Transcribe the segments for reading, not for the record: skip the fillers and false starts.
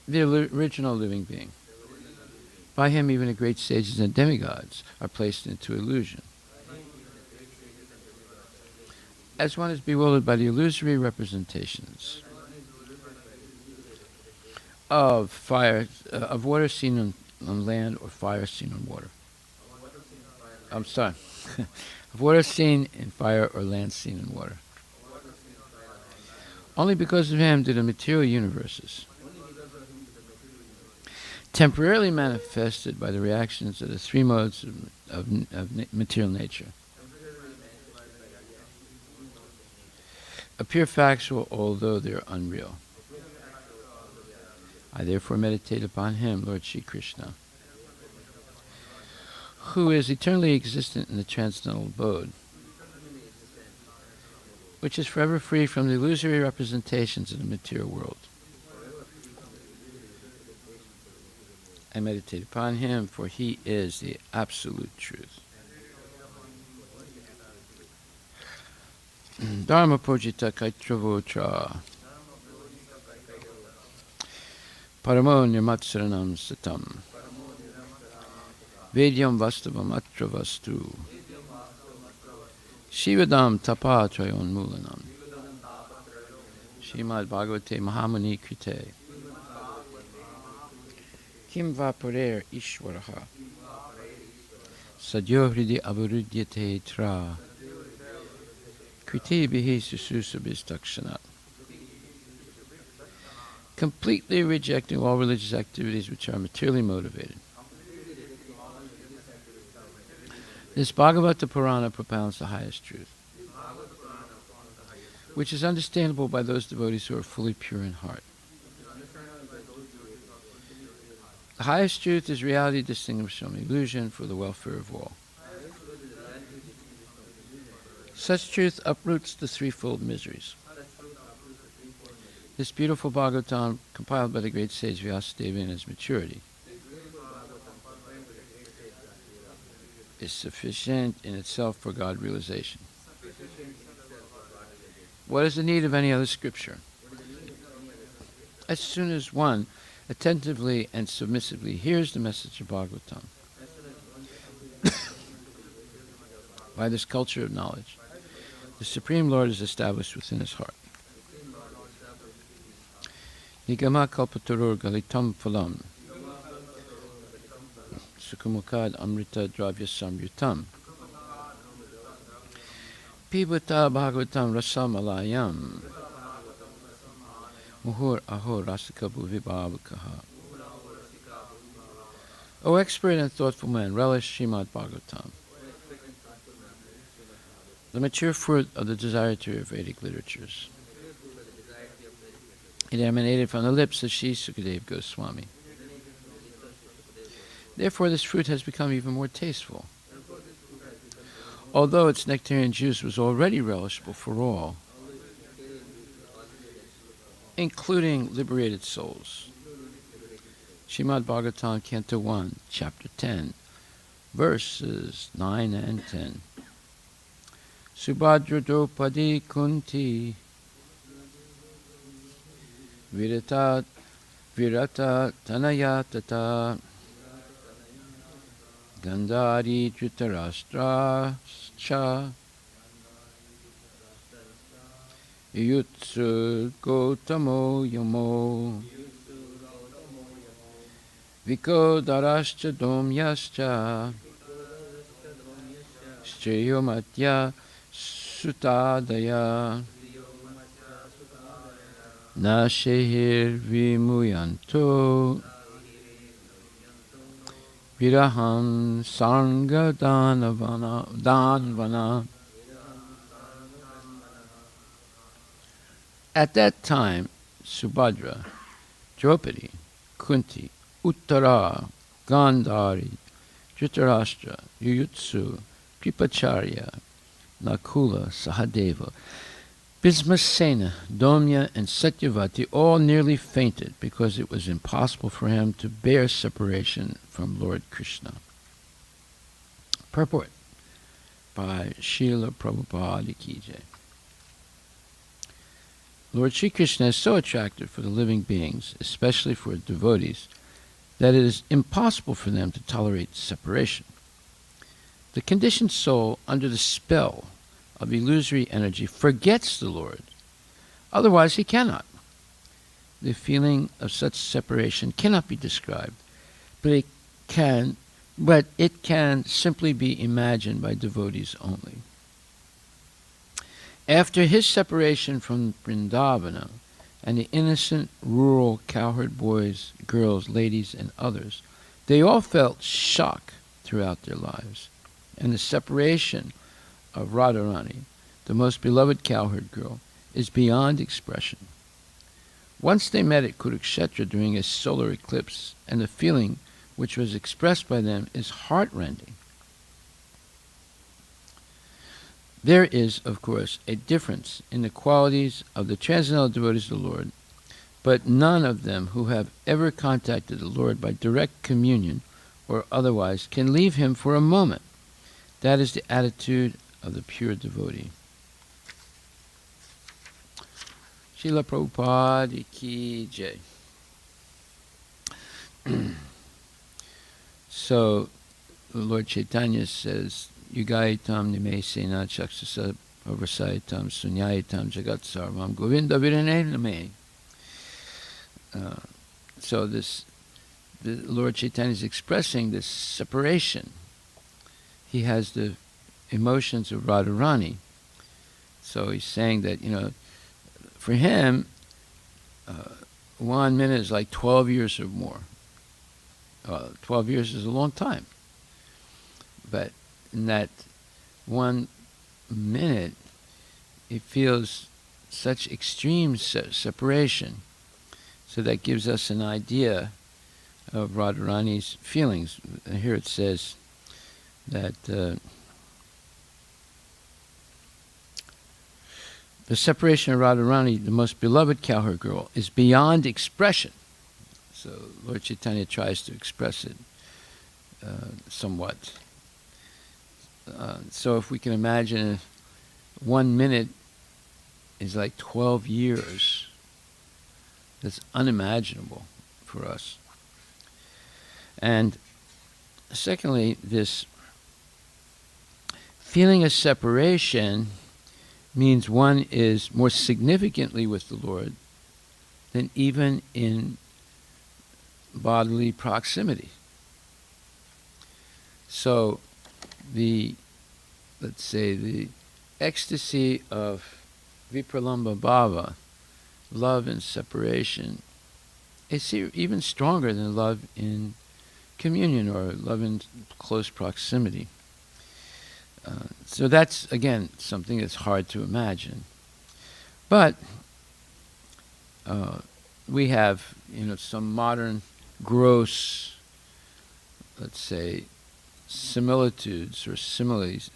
the original living being. By him, even the great sages and demigods are placed into illusion. As one is bewildered by the illusory representations of fire, of water seen on land or fire seen on water. I'm sorry. Of water seen in fire or land seen in water. Only because of him do the material universes, temporarily manifested by the reactions of the three modes of material nature, appear factual although they are unreal. I therefore meditate upon him, Lord Shri Krishna, who is eternally existent in the transcendental abode, which is forever free from the illusory representations of the material world. I meditate upon him, for he is the absolute truth. Dharma Pojita Kaitravotra Paramo Nirmatsaranam Satam Vedyam Vastavam Atra Vastu Shivadam Tapa Trayon Mulanam Srimad Bhagavate Mahamani Krite Kim Vaparer Ishwaraha Sadyo Hridi Avarudyate Tra Kriti Bihi Sususabhistakshanat. Completely rejecting all religious activities which are materially motivated. This Bhagavata Purana propounds the highest truth, which is understandable by those devotees who are fully pure in heart. The highest truth is reality distinguished from illusion for the welfare of all. Such truth uproots the threefold miseries. This beautiful Bhagavatam, compiled by the great sage Vyasadeva in his maturity, is sufficient in itself for God realization. What is the need of any other scripture? As soon as one attentively and submissively hears the message of Bhagavatam, by this culture of knowledge, the Supreme Lord is established within his heart. Nigama kalpatarur galitam phalam sukumukad amrita dravya samyutam pibata bhagavatam rasamalayam muhur ahor rasikabu vibhavakaha. O expert and thoughtful man, relish Srimad Bhagavatam, the mature fruit of the desire to hear Vedic literatures. It emanated from the lips of Sri Sukadeva Goswami. Therefore, this fruit has become even more tasteful. Although its nectarian juice was already relishable for all, including liberated souls. Srimad Bhagavatam, Canto 1, Chapter 10, verses 9 and 10. Subhadra Draupadi Kunti Virata Tanayatata Gandhari Dhritarashtra Cha Yutsu Gotamo Yamo Vikodarascha Domyascha Shreyomatya Sutadaya Nashehir Vimuyanto Viraham Sanga Danvana. At that time, Subhadra, Draupadi, Kunti, Uttara, Gandhari, Dhritarashtra, Yuyutsu, Kripacharya, Nakula, Sahadeva, Bhismasena, Domya, and Satyavati all nearly fainted because it was impossible for him to bear separation from Lord Krishna. Purport by Srila Prabhupada Ki Jai. Lord Sri Krishna is so attractive for the living beings, especially for devotees, that it is impossible for them to tolerate separation. The conditioned soul, under the spell of illusory energy, forgets the Lord. Otherwise, he cannot. The feeling of such separation cannot be described, but it can simply be imagined by devotees only. After his separation from Vrindavana and the innocent rural cowherd boys, girls, ladies, and others, they all felt shock throughout their lives. And the separation of Radharani, the most beloved cowherd girl, is beyond expression. Once they met at Kurukshetra during a solar eclipse, and the feeling which was expressed by them is heart-rending. There is, of course, a difference in the qualities of the transcendental devotees of the Lord, but none of them who have ever contacted the Lord by direct communion or otherwise can leave him for a moment. That is the attitude of the pure devotee. Srila Prabhupada Ki Jai. So, Lord Chaitanya says, Yugaitam nimesena chakshasa avasaitam sunyaitam jagat sarvam govinda virane name. So the Lord Chaitanya is expressing this separation. He has the emotions of Radharani. So he's saying that, for him, 1 minute is like 12 years or more. 12 years is a long time. But in that 1 minute, he feels such extreme separation. So that gives us an idea of Radharani's feelings. And here it says that the separation of Radharani, the most beloved cowherd girl, is beyond expression. So Lord Chaitanya tries to express it somewhat. So if we can imagine 1 minute is like 12 years, that's unimaginable for us. And secondly, this feeling of separation means one is more significantly with the Lord than even in bodily proximity. So let's say the ecstasy of vipralamba bhava, love and separation, is even stronger than love in communion or love in close proximity. So that's, again, something that's hard to imagine. But we have, some modern gross, let's say, similitudes or similarities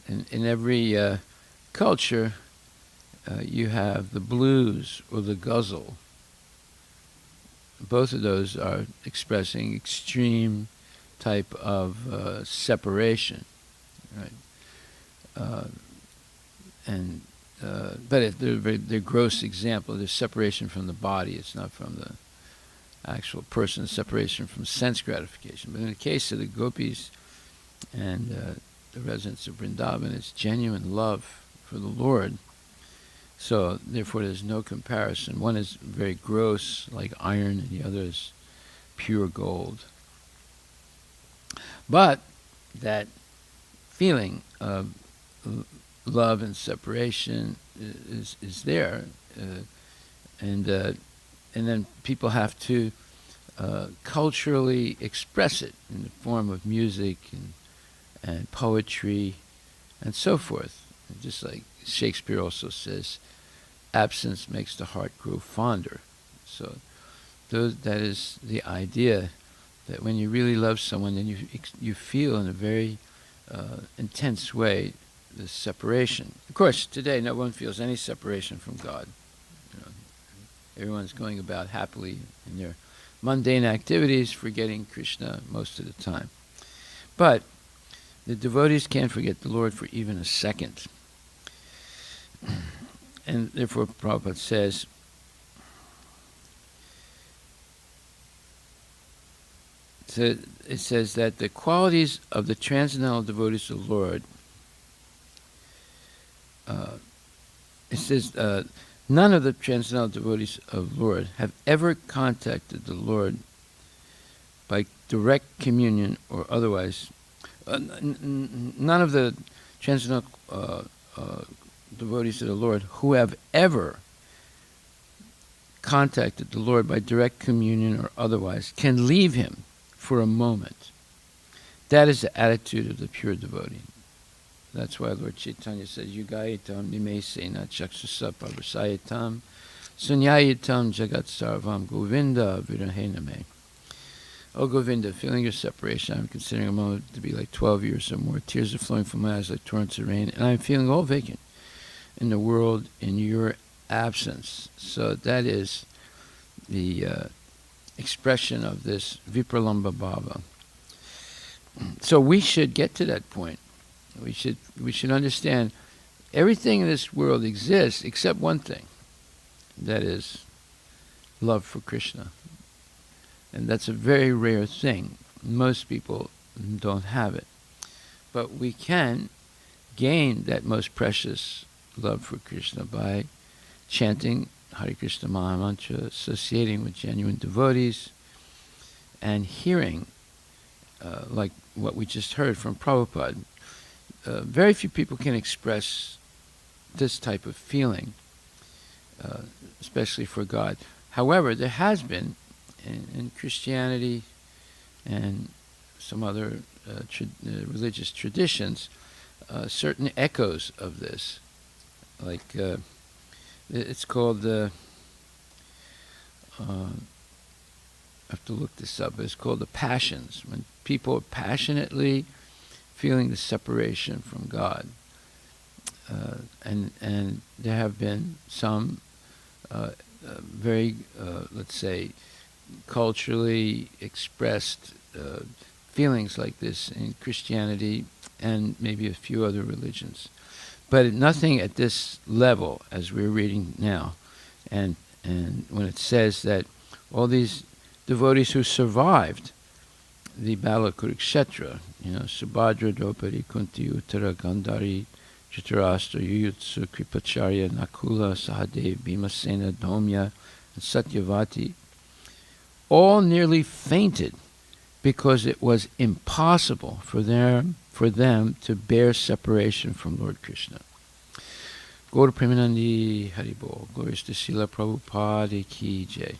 in every culture. You have the blues or the ghazal. Both of those are expressing extreme type of separation, right? But they're gross example. They're separation from the body. It's not from the actual person. Separation from sense gratification. But in the case of the gopis and the residents of Vrindavan, it's genuine love for the Lord. So therefore, there's no comparison. One is very gross, like iron, and the other is pure gold. But that feeling of love and separation is there, and then people have to culturally express it in the form of music and poetry and so forth. And just like Shakespeare also says, absence makes the heart grow fonder. So that is the idea, that when you really love someone, then you feel in a very intense way the separation. Of course, today no one feels any separation from God. Everyone's going about happily in their mundane activities, forgetting Krishna most of the time. But the devotees can't forget the Lord for even a second. And therefore Prabhupada says, so it says that the qualities of the transcendental devotees of the Lord, it says, none of the transcendental devotees of the Lord have ever contacted the Lord by direct communion or otherwise. None of the transcendental devotees of the Lord who have ever contacted the Lord by direct communion or otherwise can leave him for a moment. That is the attitude of the pure devotee. That's why Lord Chaitanya says, Yugayitam nimesena chakshusapa vasayatam sunyayitam jagat sarvam govinda virahename. Oh Govinda, feeling your separation, I'm considering a moment to be like 12 years or more. Tears are flowing from my eyes like torrents of rain, and I'm feeling all vacant in the world in your absence. So that is the expression of this vipralamba bhava. So we should get to that point. We should understand everything in this world exists except one thing. That is love for Krishna. And that's a very rare thing. Most people don't have it. But we can gain that most precious love for Krishna by chanting Hare Krishna Mahamantra, associating with genuine devotees, and hearing, like what we just heard from Prabhupada. Very few people can express this type of feeling, especially for God. However, there has been, in Christianity and some other religious traditions, certain echoes of this. Like, it's called, I have to look this up, but it's called the passions. When people are passionately feeling the separation from God. And there have been some very, let's say, culturally expressed feelings like this in Christianity and maybe a few other religions. But nothing at this level, as we're reading now. And when it says that all these devotees who survived the battle of Kurukshetra, Subhadra, Draupadi, Kunti, Uttara, Gandhari, Dhritarashtra, Yuyutsu, Kripacharya, Nakula, Sahadev, Bhimasena, Domya, and Satyavati, all nearly fainted because it was impossible for them to bear separation from Lord Krishna. Gaura Premanandi Haribol, glorious to Srila Prabhupada ki jai.